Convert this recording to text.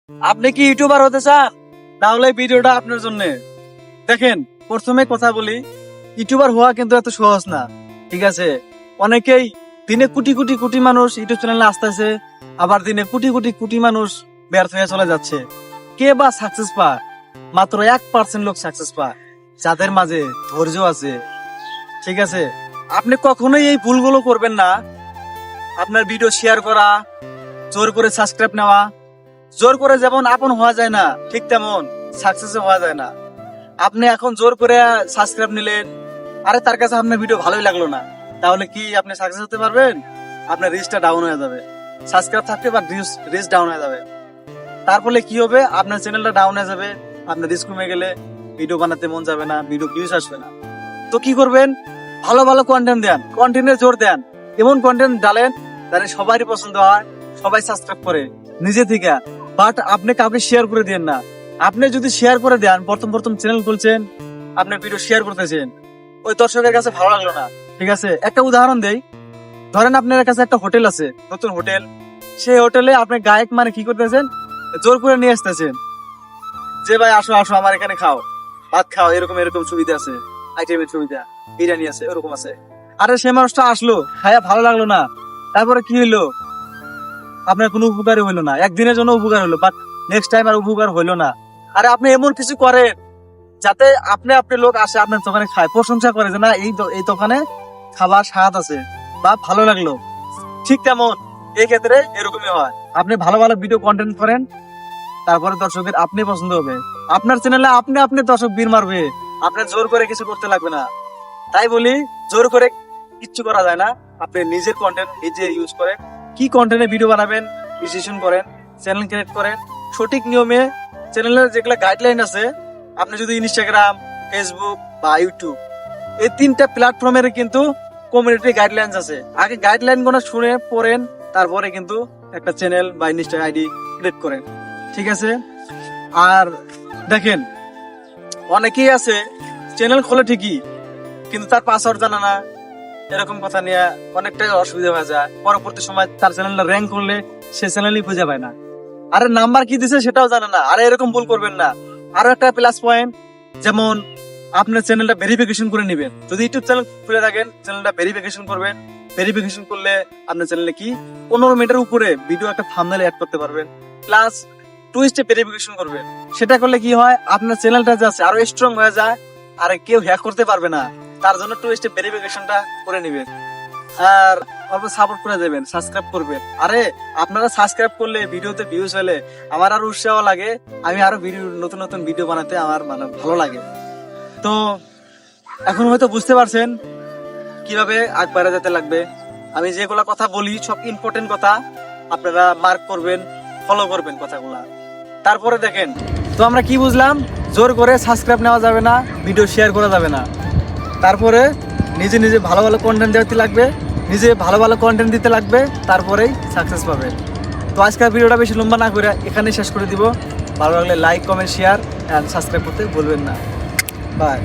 আপনি কি ইউটিউবার হতে চান? তাহলে ভিডিওটা আপনার জন্য। দেখেন, প্রথমে কথা বলি, ইউটিউবার হওয়া কিন্তু এত সহজ না। ঠিক আছে, অনেকেই দিনে কোটি কোটি কোটি মানুষ ইউটিউব চ্যানেলে আসতেছে, আবার দিনে কোটি কোটি কোটি মানুষ ব্যর্থ হয়ে চলে যাচ্ছে। কে বা সাকসেস পায়? মাত্র 1% লোক সাকসেস পায়, যাদের মাঝে ধৈর্য আছে। ঠিক আছে, আপনি কখনোই এই ভুলগুলো করবেন না। আপনার ভিডিও শেয়ার করা, জোর করে সাবস্ক্রাইব নেওয়া। জোর করে যেমন আপন হওয়া যায় না, ঠিক তেমন সাকসেস হওয়া যায় না। আপনি এখন জোর করে সাবস্ক্রাইব নিলেন, আরে তার কাছে আপনার ভিডিও ভালোই লাগলো না, তাহলে কি আপনি সাকসেস হতে পারবেন? আপনার রিচটা ডাউন হয়ে যাবে। সাবস্ক্রাইব থাকবে বা রিচ ডাউন হয়ে যাবে। তার ফলে কি হবে? আপনার চ্যানেলটা ডাউন হয়ে যাবে। আপনার রিচ কমে গেলে ভিডিও বানাতে মন যাবে না, ভিডিও ভিউজ আসবে না। তো কি করবেন? ভালো ভালো কন্টেন্ট দেন, কন্টেন্টে জোর দেন। এমন কন্টেন্ট ডালেন যাতে সবারই পছন্দ হয়, সবাই সাবস্ক্রাইব করে নিজে থেকে। বাট আপনি কাউকে শেয়ার করে দেন না। আপনি যদি শেয়ার করে দেন, প্রথম প্রথম চ্যানেল খুলছেন, আপনার ভিডিও শেয়ার করতেছেন, ওই দর্শকের কাছে ভালো লাগলো না। ঠিক আছে, একটা উদাহরণ দেই। ধরেন আপনার কাছে একটা হোটেল আছে, নতুন হোটেল। সেই হোটেলে আপনি গায়ক মানে কি করতেছেন? জোর করে নিয়ে আসতেছেন যে ভাই আসো আসো আমার এখানে খাও, ভাত খাও, এরকম এরকম সুবিধা আছে, আইটেমের সুবিধা, বিরিয়ানি আছে, এরকম আছে। আরে সে মানুষটা আসলো, খায়া ভালো লাগলো না, তারপরে কি হইলো? আপনার কোনো উপকারই হইলো না। একদিনের জন্য উপকার হলো, বাট নেক্সট টাইম আর উপকার হইলো না। আরে আপনি এমন কিছু করেন যাতে আপনি লোক আসে আপনার দোকানে খায়, প্রশংসা করে যে না এই দোকানে খাবার স্বাদ আছে বা ভালো লাগলো। ঠিক তেমন এই ক্ষেত্রে এরকমই হয়। আপনি ভালো ভালো ভিডিও কন্টেন্ট করেন, তারপরে দর্শকের আপনি পছন্দ হবে, আপনার চ্যানেলে আপনি দর্শক বীর মারবে। আপনার জোর করে কিছু করতে লাগবে না। তাই বলি, জোর করে কিচ্ছু করা যায় না। আপনি নিজের কন্টেন্ট নিজে ইউজ করেন, কি কন্টেন্টে ভিডিও বানাবেন ডিসিশন করেন, চ্যানেল ক্রিয়েট করেন সঠিক নিয়মে। চ্যানেলের যেগুলো গাইডলাইন আছে, আপনি যদি ইনস্টাগ্রাম, ফেসবুক বা ইউটিউব, এই 3টা প্ল্যাটফর্মের কিন্তু কমিউনিটি গাইডলাইন আছে। আগে গাইডলাইন গুলো শুনে পড়েন, তারপরে কিন্তু একটা চ্যানেল বা ইনস্টা আইডি ক্রিয়েট করেন। ঠিক আছে, আর দেখেন, অনেকেই আছে চ্যানেল খোলে ঠিকই, কিন্তু তার পাসওয়ার্ড জানা না। এরকম কথা নিয়ে অনেকটাই অসুবিধা হয়ে যায়। পরবর্তী সময় তার চ্যানেলটা র্যাঙ্ক করলে সে চ্যানেলই খুঁজে পায় না। আরে নাম্বার কি দিছে সেটাও জানে না। আরে এরকম ভুল করবেন না। আরো একটা প্লাস পয়েন্ট, যেমন আপনার চ্যানেলটা ভেরিফিকেশন করে নেবেন। যদি ইউটিউব চ্যানেল খুলে থাকেন, চ্যানেলটা ভেরিফিকেশন করবেন। ভেরিফিকেশন করলে আপনার চ্যানেলে কি 15 মিনিটের উপরে ভিডিও একটা থাম্বনেল অ্যাড করতে পারবেন, প্লাস 2 স্টেপ ভেরিফিকেশন করবেন। সেটা করলে কি হয়? আপনার চ্যানেলটা যে আছে আরো স্ট্রং হয়ে যায়, আর কেউ হ্যাক করতে পারবে না। তার জন্য 2 স্টেপ ভেরিফিকেশনটা করে নেবেন। আর অল্প সাপোর্ট করে দেবেন, সাবস্ক্রাইব করবেন। আরে আপনারা সাবস্ক্রাইব করলে, ভিডিওতে ভিউজ হলে আমার আরো উৎসাহ লাগে, আমি আরো ভিডিও নতুন নতুন ভিডিও বানাতে আমার মানে ভালো লাগে। তো এখন হয়তো বুঝতে পারছেন কিভাবে আগ বাড়া যেতে লাগবে। আমি যেগুলা কথা বলি সব ইম্পর্টেন্ট কথা, আপনারা মার্ক করবেন, ফলো করবেন কথাগুলা। তারপরে দেখেন, তো আমরা কি বুঝলাম? জোর করে সাবস্ক্রাইব নেওয়া যাবে না, ভিডিও শেয়ার করা যাবে না। তারপরে নিজে নিজে ভালো ভালো কন্টেন্ট দিতে লাগবে, নিজে ভালো ভালো কন্টেন্ট দিতে লাগবে, তারপরেই সাকসেস পাবে। তো আজকের ভিডিওটা বেশি লম্বা না করে এখানেই শেষ করে দিব। ভালো লাগলে like, comment, share and subscribe করতে ভুলবেন না। বাই।